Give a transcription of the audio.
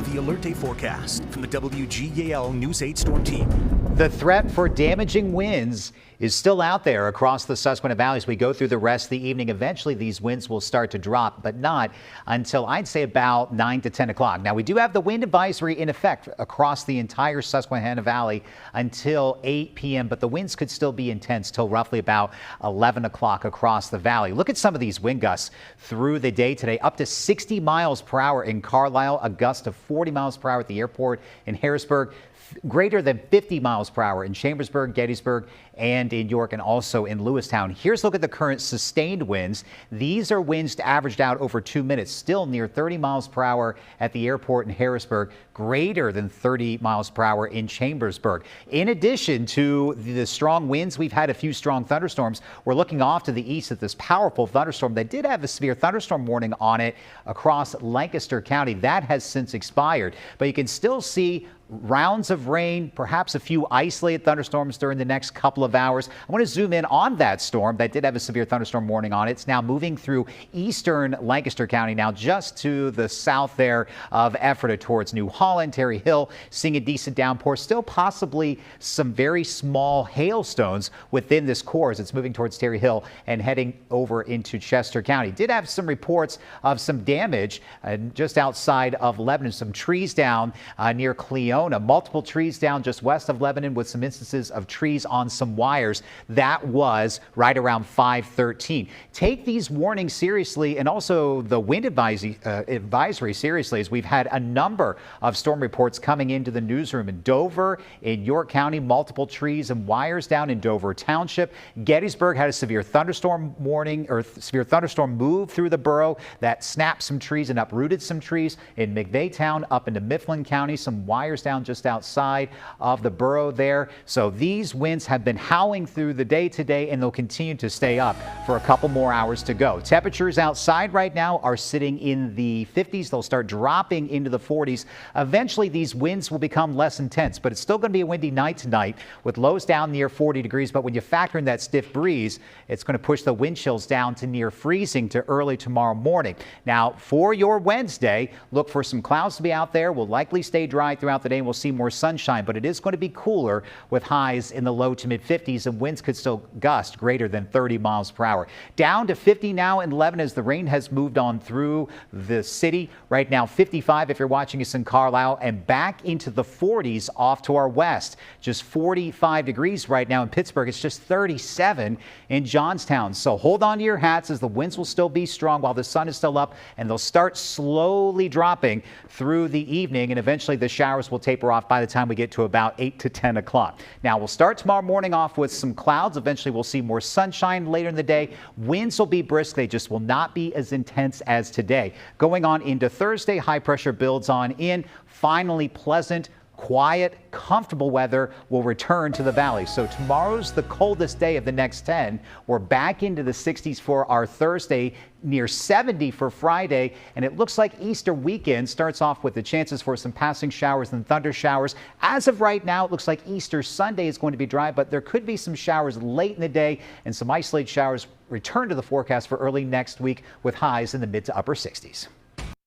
Now, the Alert Day forecast from the WGAL News 8 Storm Team. The threat for damaging winds is still out there across the Susquehanna Valley as we go through the rest of the evening. Eventually, these winds will start to drop, but not until I'd say about 9 to 10 o'clock. Now, we do have the wind advisory in effect across the entire Susquehanna Valley until 8 p.m., but the winds could still be intense till roughly about 11 o'clock across the valley. Look at some of these wind gusts through the day today, up to 60 miles per hour in Carlisle, a gust of 40 miles per hour at the airport in Harrisburg, greater than 50 miles per hour in Chambersburg, Gettysburg, and in York, and also in Lewistown. Here's a look at the current sustained winds. These are winds averaged out over 2 minutes, still near 30 miles per hour at the airport in Harrisburg, greater than 30 miles per hour in Chambersburg. In addition to the strong winds, we've had a few strong thunderstorms. We're looking off to the east at this powerful thunderstorm that did have a severe thunderstorm warning on it across Lancaster County. That has since expired, but you can still see rounds of rain, perhaps a few isolated thunderstorms during the next couple of hours. I want to zoom in on that storm that did have a severe thunderstorm warning on it. It's now moving through eastern Lancaster County, now just to the south there of Ephrata towards New Holland, Terry Hill, seeing a decent downpour. Still possibly some very small hailstones within this core as it's moving towards Terry Hill and heading over into Chester County. Did have some reports of some damage just outside of Lebanon, some trees down near Cleona. Multiple trees down just west of Lebanon with some instances of trees on some wires. That was right around 5:13. Take these warnings seriously and also the wind advisory seriously, as we've had a number of storm reports coming into the newsroom in Dover, in York County, multiple trees and wires down in Dover Township. Gettysburg had a severe thunderstorm warning or severe thunderstorm move through the borough that snapped some trees and uprooted some trees. In McVeigh up into Mifflin County, some wires down just outside of the borough there. So these winds have been howling through the day today, and they'll continue to stay up for a couple more hours to go. Temperatures outside right now are sitting in the 50s. They'll start dropping into the 40s. Eventually, these winds will become less intense, but it's still going to be a windy night tonight with lows down near 40 degrees. But when you factor in that stiff breeze, it's going to push the wind chills down to near freezing to early tomorrow morning. Now, for your Wednesday, look for some clouds to be out there. Will likely stay dry throughout the day. We'll see more sunshine, but it is going to be cooler with highs in the low to mid 50s, and winds could still gust greater than 30 miles per hour. Down to 50 now in Lebanon as the rain has moved on through the city. Right now 55 if you're watching us in Carlisle, and back into the 40s off to our west. Just 45 degrees right now in Pittsburgh. It's just 37 in Johnstown. So hold on to your hats as the winds will still be strong while the sun is still up, and they'll start slowly dropping through the evening, and eventually the showers will taper off by the time we get to about 8 to 10 o'clock. Now, we'll start tomorrow morning off with some clouds. Eventually, we'll see more sunshine later in the day. Winds will be brisk. They just will not be as intense as today. Going on into Thursday, high pressure builds on in. Finally, pleasant, quiet, comfortable weather will return to the valley. So tomorrow's the coldest day of the next 10. We're back into the 60s for our Thursday, near 70 for Friday, and it looks like Easter weekend starts off with the chances for some passing showers and thunder showers. As of right now, it looks like Easter Sunday is going to be dry, but there could be some showers late in the day, and some isolated showers return to the forecast for early next week with highs in the mid to upper 60s.